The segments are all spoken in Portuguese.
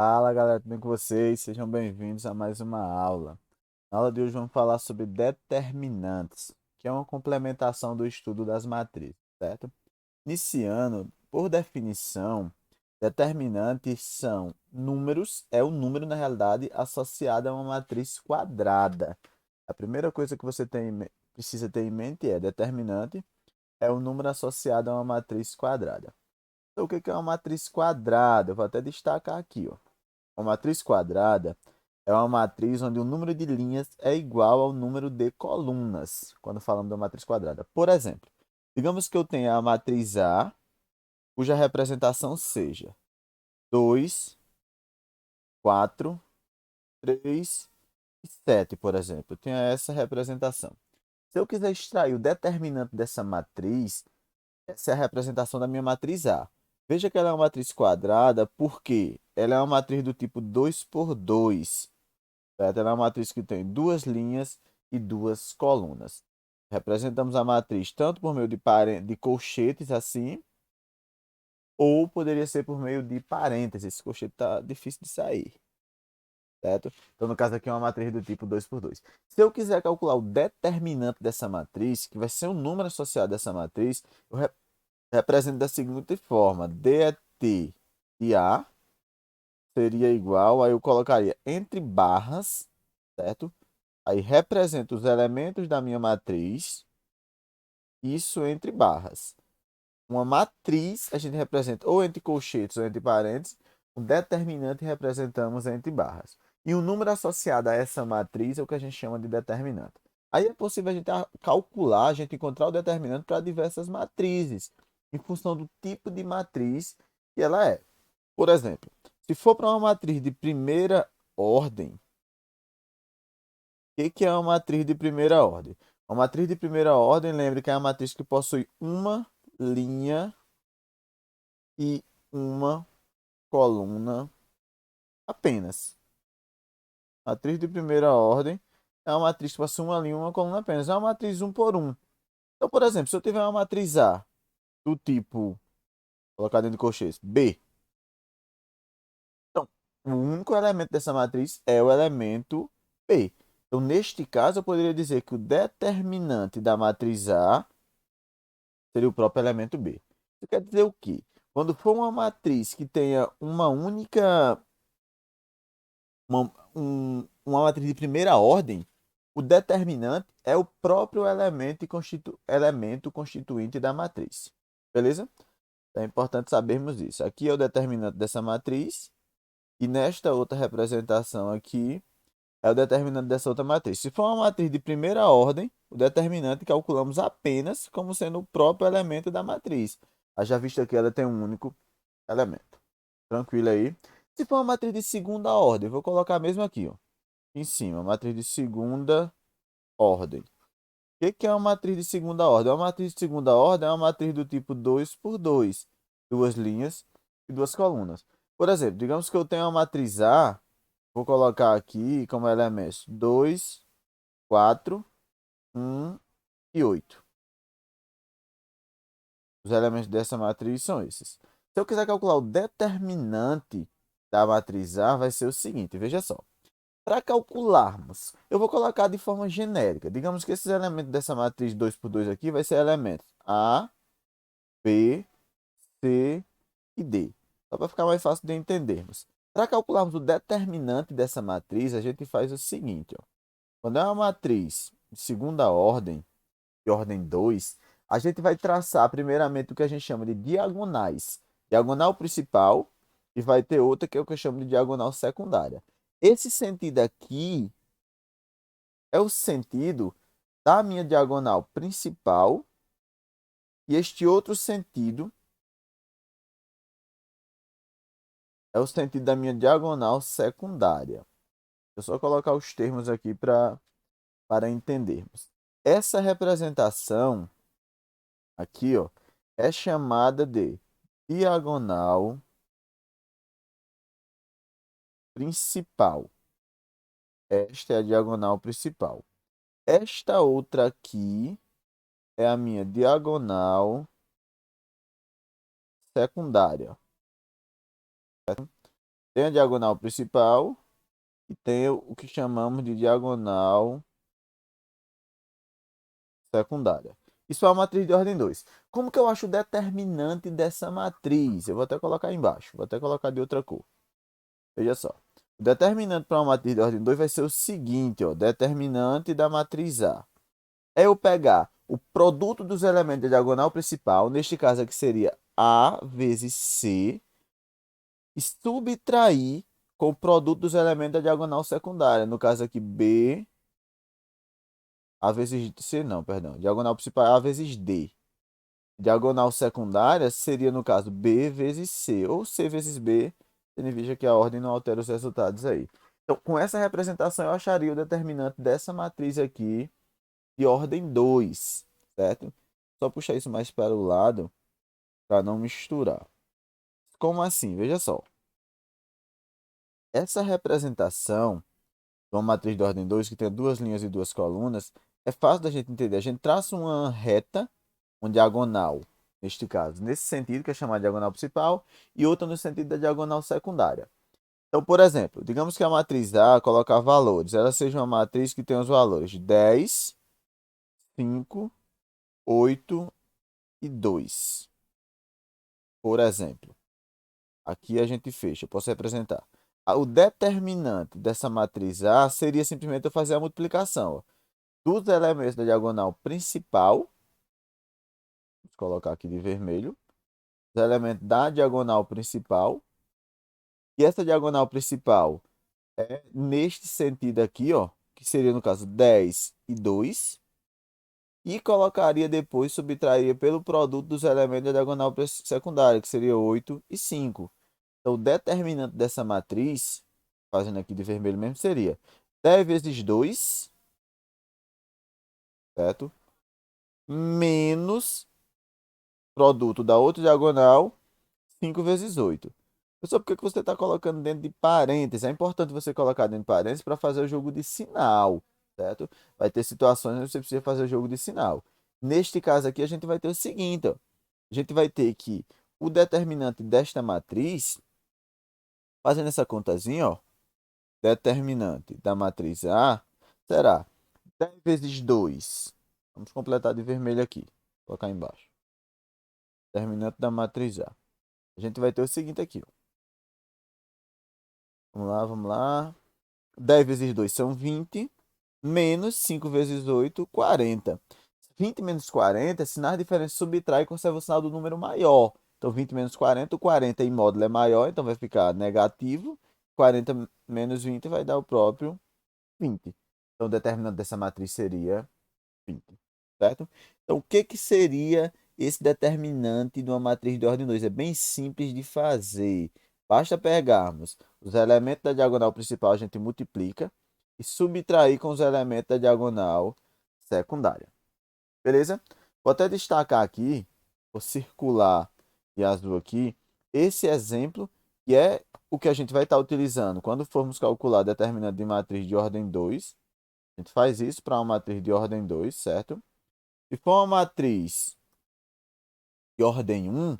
Fala galera, tudo bem com vocês? Sejam bem-vindos a mais uma aula. Na aula de hoje vamos falar sobre determinantes, que é uma complementação do estudo das matrizes, certo? Iniciando, por definição, determinantes são números, é o número na realidade associado a uma matriz quadrada. A primeira coisa que você precisa ter em mente é determinante é o número associado a uma matriz quadrada. Então, o que é uma matriz quadrada? Eu vou até destacar aqui, ó. Uma matriz quadrada é uma matriz onde o número de linhas é igual ao número de colunas, quando falamos da matriz quadrada. Por exemplo, digamos que eu tenha a matriz A, cuja representação seja 2, 4, 3 e 7, por exemplo. Eu tenho essa representação. Se eu quiser extrair o determinante dessa matriz, essa é a representação da minha matriz A. Veja que ela é uma matriz quadrada porque ela é uma matriz do tipo 2 por 2. Certo? Ela é uma matriz que tem duas linhas e duas colunas. Representamos a matriz tanto por meio de colchetes assim, ou poderia ser por meio de parênteses. Esse colchete está difícil de sair, certo? Então, no caso aqui é uma matriz do tipo 2 por 2. Se eu quiser calcular o determinante dessa matriz, que vai ser um número associado a essa matriz, eu represento da seguinte forma: DET de A seria igual, aí eu colocaria entre barras, certo? Aí represento os elementos da minha matriz, isso entre barras. Uma matriz a gente representa ou entre colchetes ou entre parênteses, um determinante representamos entre barras. E o número associado a essa matriz é o que a gente chama de determinante. Aí é possível a gente calcular, a gente encontrar o determinante para diversas matrizes, em função do tipo de matriz que ela é. Por exemplo, se for para uma matriz de primeira ordem, que é uma matriz de primeira ordem? Uma matriz de primeira ordem, lembre que é uma matriz que possui uma linha e uma coluna apenas. Matriz de primeira ordem é uma matriz que possui uma linha e uma coluna apenas. É uma matriz um por um. Então, por exemplo, se eu tiver uma matriz A do tipo, colocar dentro de colchetes, B, então, o único elemento dessa matriz é o elemento B. Então, neste caso, eu poderia dizer que o determinante da matriz A seria o próprio elemento B. Isso quer dizer o quê? Quando for uma matriz que tenha uma matriz de primeira ordem, o determinante é o próprio elemento constituinte da matriz. Beleza? Então é importante sabermos isso. Aqui é o determinante dessa matriz, e nesta outra representação aqui é o determinante dessa outra matriz. Se for uma matriz de primeira ordem, o determinante calculamos apenas como sendo o próprio elemento da matriz. Haja vista que ela tem um único elemento. Tranquilo aí? Se for uma matriz de segunda ordem, eu vou colocar mesmo aqui, ó, em cima, matriz de segunda ordem. O que é uma matriz de segunda ordem? Uma matriz de segunda ordem é uma matriz do tipo 2 por 2, duas linhas e duas colunas. Por exemplo, digamos que eu tenho uma matriz A, vou colocar aqui como elementos 2, 4, 1 e 8. Os elementos dessa matriz são esses. Se eu quiser calcular o determinante da matriz A, vai ser o seguinte, veja só. Para calcularmos, eu vou colocar de forma genérica. Digamos que esses elementos dessa matriz 2 por 2 aqui vai ser elementos A, B, C e D. Só para ficar mais fácil de entendermos. Para calcularmos o determinante dessa matriz, a gente faz o seguinte, ó. Quando é uma matriz de segunda ordem, de ordem 2, a gente vai traçar primeiramente o que a gente chama de diagonais. Diagonal principal e vai ter outra que é o que eu chamo de diagonal secundária. Esse sentido aqui é o sentido da minha diagonal principal e este outro sentido é o sentido da minha diagonal secundária. Eu só colocar os termos aqui para entendermos. Essa representação aqui, ó, é chamada de diagonal principal. Esta é a diagonal principal. Esta outra aqui é a minha diagonal secundária. Tem a diagonal principal e tem o que chamamos de diagonal secundária. Isso é uma matriz de ordem 2. Como que eu acho o determinante dessa matriz? Eu vou até colocar embaixo, vou até colocar de outra cor. Veja só. O determinante para uma matriz de ordem 2 vai ser o seguinte, ó, determinante da matriz A. É eu pegar o produto dos elementos da diagonal principal, neste caso aqui seria A vezes C, e subtrair com o produto dos elementos da diagonal secundária. No caso aqui, B, A vezes C, não, perdão. Diagonal principal é A vezes D. Diagonal secundária seria, no caso, B vezes C, ou C vezes B, tendo em vista que a ordem não altera os resultados aí. Então, com essa representação, eu acharia o determinante dessa matriz aqui de ordem 2, certo? Só puxar isso mais para o lado, para não misturar. Como assim? Veja só. Essa representação de uma matriz de ordem 2 que tem duas linhas e duas colunas, é fácil da gente entender. A gente traça uma reta, uma diagonal, neste caso, nesse sentido, que é chamada diagonal principal, e outra no sentido da diagonal secundária. Então, por exemplo, digamos que a matriz A colocar valores, ela seja uma matriz que tem os valores de 10, 5, 8 e 2. Por exemplo, aqui a gente fecha, eu posso representar. O determinante dessa matriz A seria simplesmente eu fazer a multiplicação, ó, dos elementos da diagonal principal, vou colocar aqui de vermelho, os elementos da diagonal principal, e essa diagonal principal é neste sentido aqui, ó, que seria no caso 10 e 2, e colocaria depois, subtrairia pelo produto dos elementos da diagonal secundária, que seria 8 e 5. Então, o determinante dessa matriz, fazendo aqui de vermelho mesmo, seria 10 vezes 2, certo? Menos produto da outra diagonal, 5 vezes 8. Pessoal, por que você está colocando dentro de parênteses? É importante você colocar dentro de parênteses para fazer o jogo de sinal, certo? Vai ter situações onde você precisa fazer o jogo de sinal. Neste caso aqui, a gente vai ter o seguinte, ó. A gente vai ter que o determinante desta matriz, fazendo essa contazinha, ó, determinante da matriz A será 10 vezes 2. Vamos completar de vermelho aqui. Vou colocar embaixo. Determinante da matriz A. A gente vai ter o seguinte aqui, ó. Vamos lá, vamos lá. 10 vezes 2 são 20. Menos 5 vezes 8, 40. 20 menos 40, sinais diferentes subtrai e conserva o sinal do número maior. Então, 20 menos 40, o 40 em módulo é maior, então vai ficar negativo. 40 menos 20 vai dar o próprio 20. Então, o determinante dessa matriz seria 20, certo? Então, o que, que seria esse determinante de uma matriz de ordem 2? É bem simples de fazer. Basta pegarmos os elementos da diagonal principal, a gente multiplica, e subtrair com os elementos da diagonal secundária. Beleza? Vou até destacar aqui, vou circular de azul aqui, esse exemplo, que é o que a gente vai estar utilizando quando formos calcular determinante de matriz de ordem 2. A gente faz isso para uma matriz de ordem 2, certo? Se for uma matriz de ordem 1,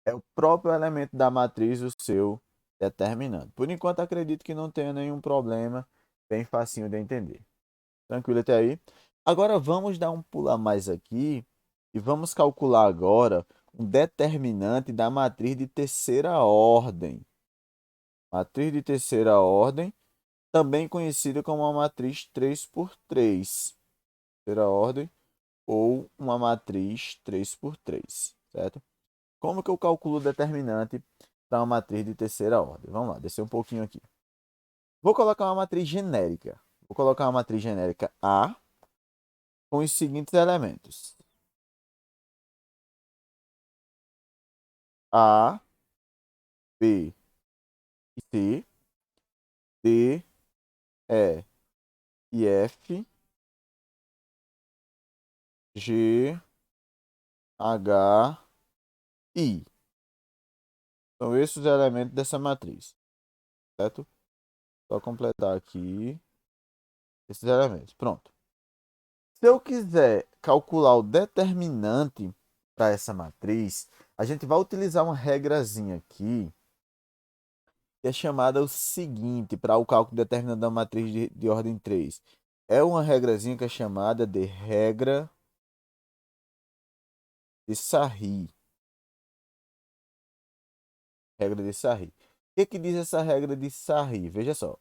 é o próprio elemento da matriz o seu determinante. Por enquanto, acredito que não tenha nenhum problema, bem facinho de entender. Tranquilo até aí? Agora vamos dar um pulo a mais aqui e vamos calcular agora um determinante da matriz de terceira ordem. Matriz de terceira ordem, também conhecida como uma matriz 3 por 3. Terceira ordem ou uma matriz 3 por 3, certo? Como que eu calculo o determinante para uma matriz de terceira ordem? Vamos lá, descer um pouquinho aqui. Vou colocar uma matriz genérica. Vou colocar uma matriz genérica A com os seguintes elementos: A, B e C, D, E e F, G, H, I. São esses os elementos dessa matriz, certo? Só completar aqui esses elementos. Pronto. Se eu quiser calcular o determinante para essa matriz, a gente vai utilizar uma regrazinha aqui que é chamada o seguinte, para o cálculo determinado da matriz de ordem 3. É uma regrazinha que é chamada de regra de Sarri. Regra de Sarri. O que diz essa regra de Sarri? Veja só.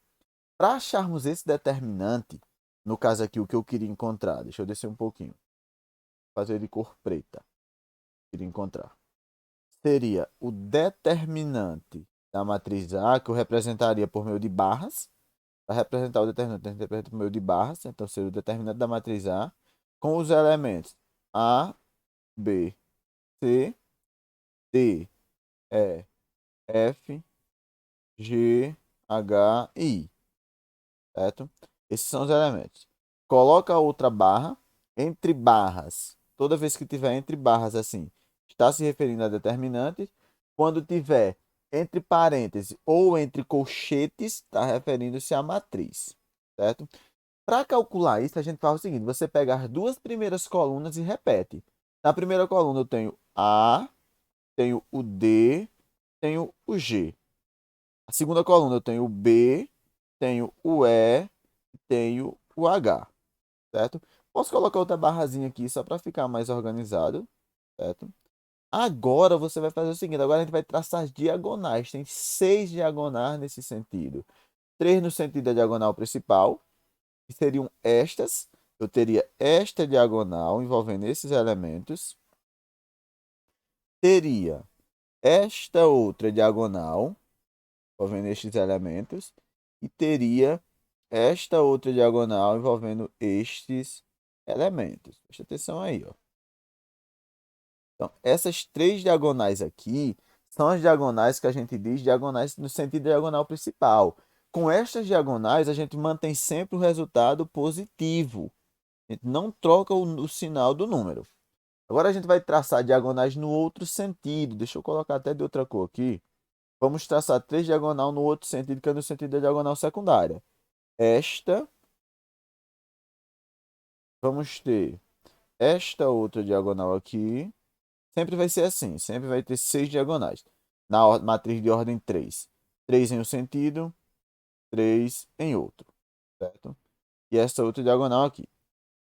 Para acharmos esse determinante, no caso aqui, o que eu queria encontrar, deixa eu descer um pouquinho, fazer de cor preta, queria encontrar, seria o determinante da matriz A, que eu representaria por meio de barras. Para representar o determinante, a gente representa por meio de barras, então seria o determinante da matriz A, com os elementos A, B, C, D, E, F, G, H e I, certo? Esses são os elementos. Coloca outra barra entre barras. Toda vez que tiver entre barras assim, está se referindo a determinantes. Quando tiver entre parênteses ou entre colchetes, está referindo-se à matriz, certo? Para calcular isso, a gente faz o seguinte: você pega as duas primeiras colunas e repete. Na primeira coluna eu tenho A, tenho o D, tenho o G. A segunda coluna eu tenho o B, tenho o E, tenho o H, certo? Posso colocar outra barrazinha aqui só para ficar mais organizado, certo? Agora você vai fazer o seguinte: agora a gente vai traçar as diagonais. Tem 6 diagonais nesse sentido. 3 no sentido da diagonal principal, que seriam estas. Eu teria esta diagonal envolvendo esses elementos. Teria esta outra diagonal envolvendo estes elementos. E teria esta outra diagonal envolvendo estes elementos. Presta atenção aí, ó. Então, essas 3 diagonais aqui são as diagonais que a gente diz diagonais no sentido diagonal principal. Com estas diagonais, a gente mantém sempre o resultado positivo. A gente não troca o sinal do número. Agora a gente vai traçar diagonais no outro sentido. Deixa eu colocar até de outra cor aqui. Vamos traçar 3 diagonal no outro sentido, que é no sentido da diagonal secundária. Esta, vamos ter esta outra diagonal aqui. Sempre vai ser assim, sempre vai ter 6 diagonais. Na matriz de ordem 3. 3 em um sentido, 3 em outro, certo? E esta outra diagonal aqui.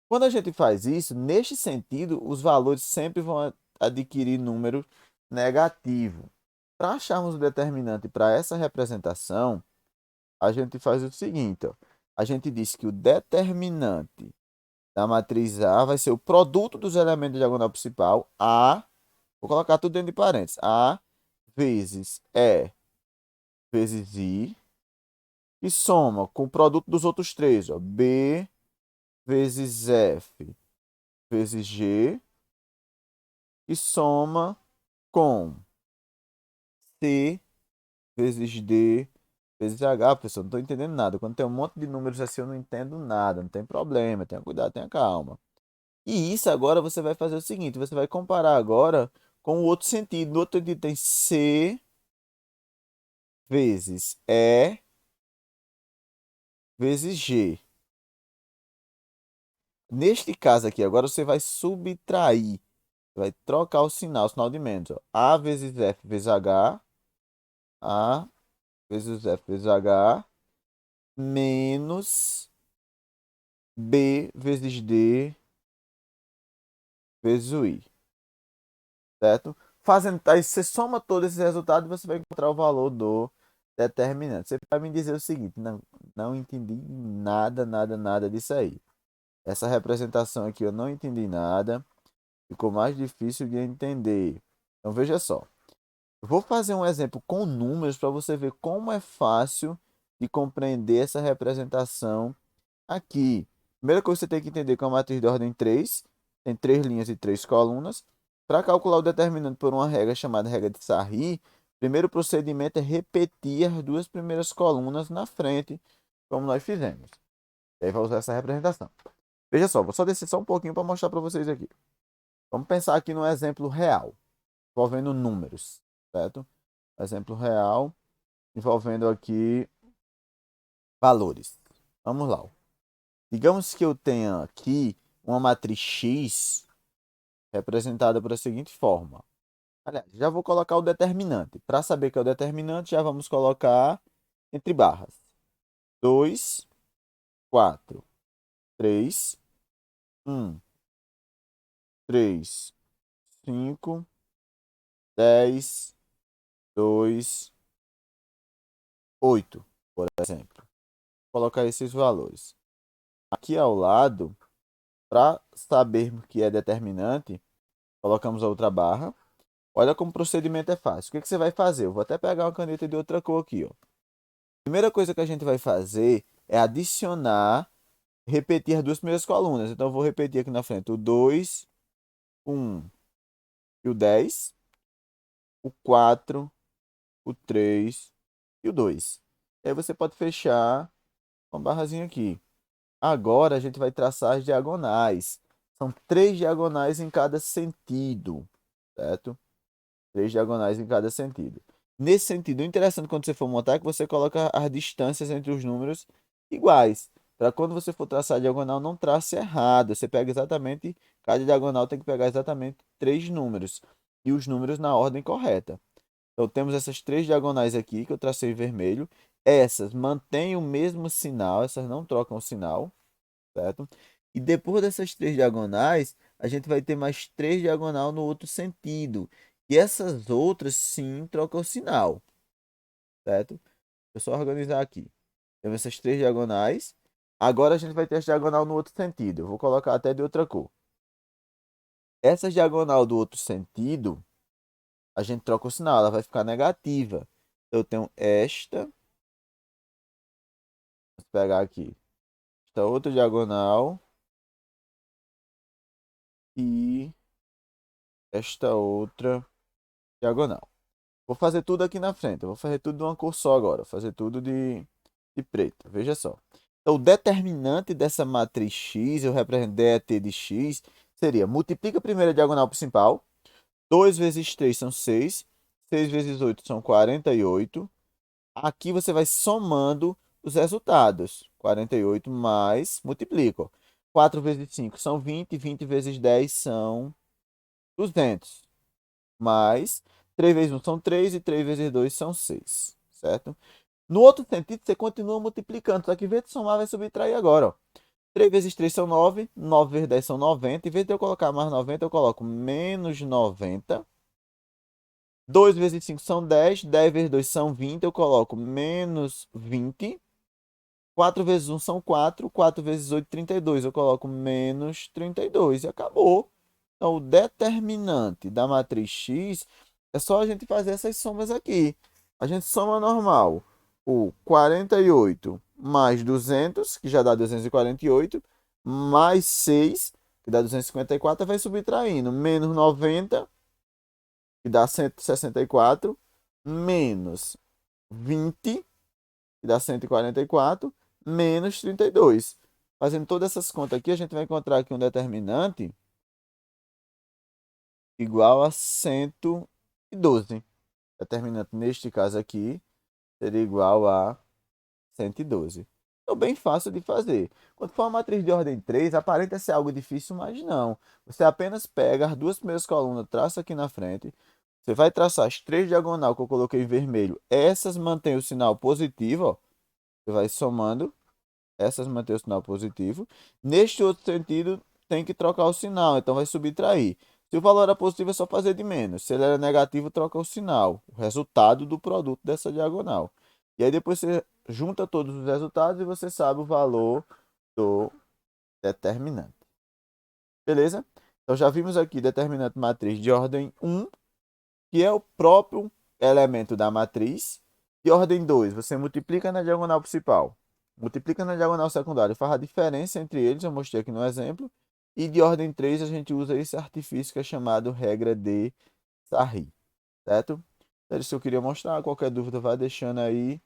Quando a gente faz isso, neste sentido, os valores sempre vão adquirir número negativo. Para acharmos o determinante para essa representação, a gente faz o seguinte, ó. A gente diz que o determinante da matriz A vai ser o produto dos elementos da diagonal principal, A, vou colocar tudo dentro de parênteses, A vezes E vezes I, e soma com o produto dos outros três, ó, B vezes F vezes G, e soma com C vezes D vezes H. Professor, não estou entendendo nada. Quando tem um monte de números assim, eu não entendo nada. Não tem problema, tenha cuidado, tenha calma. E isso agora você vai fazer o seguinte: você vai comparar agora com o outro sentido. No outro sentido tem C vezes E vezes G. Neste caso aqui, agora você vai subtrair, vai trocar o sinal de menos. Ó. A vezes F vezes H, A vezes F vezes H, menos B vezes D vezes o I, certo? Fazendo, aí você soma todos esses resultados e você vai encontrar o valor do determinante. Você vai me dizer o seguinte: não entendi nada, nada, nada disso aí. Essa representação aqui eu não entendi nada, ficou mais difícil de entender. Então veja só, eu vou fazer um exemplo com números para você ver como é fácil de compreender essa representação aqui. Primeira coisa que você tem que entender que é uma matriz de ordem 3, tem 3 linhas e 3 colunas. Para calcular o determinante por uma regra chamada regra de Sarri, o primeiro procedimento é repetir as duas primeiras colunas na frente, como nós fizemos. E aí vai usar essa representação. Veja só, vou só descer só um pouquinho para mostrar para vocês aqui. Vamos pensar aqui num exemplo real, envolvendo números, certo? Exemplo real, envolvendo aqui valores. Vamos lá. Digamos que eu tenha aqui uma matriz X representada por a seguinte forma. Aliás, já vou colocar o determinante. Para saber que é o determinante, já vamos colocar entre barras. 2, 4, 3, 1, 3, 5, 10, 2, 8, por exemplo. Vou colocar esses valores. Aqui ao lado, para sabermos que é determinante, colocamos a outra barra. Olha como o procedimento é fácil. O que que você vai fazer? Eu vou até pegar uma caneta de outra cor aqui, ó. Primeira coisa que a gente vai fazer é adicionar, repetir as duas primeiras colunas. Então, eu vou repetir aqui na frente o 2, 1 e o 10, o 4, o 3 e o 2. E aí você pode fechar com a barrazinha aqui. Agora a gente vai traçar as diagonais. São 3 diagonais em cada sentido, certo? 3 diagonais em cada sentido. Nesse sentido, o interessante quando você for montar é que você coloca as distâncias entre os números iguais. Para quando você for traçar a diagonal, não trace errado. Você pega exatamente, cada diagonal tem que pegar exatamente 3 números. E os números na ordem correta. Então temos essas 3 diagonais aqui que eu tracei em vermelho. Essas mantêm o mesmo sinal, essas não trocam o sinal, certo? E depois dessas 3 diagonais, a gente vai ter mais 3 diagonal no outro sentido. E essas outras sim trocam o sinal, certo? Deixa eu só organizar aqui. Temos essas 3 diagonais. Agora a gente vai ter essa diagonal no outro sentido. Eu vou colocar até de outra cor. Essa diagonal do outro sentido, a gente troca o sinal, ela vai ficar negativa. Eu tenho esta, vou pegar aqui, esta outra diagonal e esta outra diagonal. Vou fazer tudo aqui na frente. Eu vou fazer tudo de uma cor só agora. Vou fazer tudo de preto. Veja só. Então, o determinante dessa matriz X, eu represento DET de X, seria multiplica a primeira diagonal principal. 2 vezes 3 são 6. 6 vezes 8 são 48. Aqui você vai somando os resultados. 48 mais, multiplica. Ó. 4 vezes 5 são 20. 20 vezes 10 são 200. Mais 3 vezes 1 são 3 e 3 vezes 2 são 6, certo? No outro sentido, você continua multiplicando, só que em vez de somar, vai subtrair agora, ó. 3 vezes 3 são 9, 9 vezes 10 são 90. Em vez de eu colocar mais 90, eu coloco menos 90. 2 vezes 5 são 10, 10 vezes 2 são 20, eu coloco menos 20. 4 vezes 1 são 4, 4 vezes 8, 32, eu coloco menos 32 e acabou. Então, o determinante da matriz X é só a gente fazer essas somas aqui. A gente soma normal o 48 mais 200, que já dá 248, mais 6, que dá 254, vai subtraindo. Menos 90, que dá 164, menos 20, que dá 144, menos 32. Fazendo todas essas contas aqui, a gente vai encontrar aqui um determinante igual a 112. Determinante neste caso aqui seria igual a 112. Então, bem fácil de fazer. Quando for uma matriz de ordem 3, aparenta ser algo difícil, mas não. Você apenas pega as duas primeiras colunas, traça aqui na frente. Você vai traçar as 3 diagonais que eu coloquei em vermelho. Essas mantêm o sinal positivo, ó. Você vai somando. Essas mantêm o sinal positivo. Neste outro sentido, tem que trocar o sinal, então vai subtrair. Se o valor era positivo, é só fazer de menos. Se ele era negativo, troca o sinal, o resultado do produto dessa diagonal. E aí depois você junta todos os resultados e você sabe o valor do determinante. Beleza? Então já vimos aqui determinante matriz de ordem 1, que é o próprio elemento da matriz. De ordem 2, você multiplica na diagonal principal. Multiplica na diagonal secundária, faz a diferença entre eles, eu mostrei aqui no exemplo. E de ordem 3, a gente usa esse artifício que é chamado regra de Sarri, certo? É isso que eu queria mostrar. Qualquer dúvida, vai deixando aí.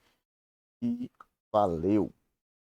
E valeu!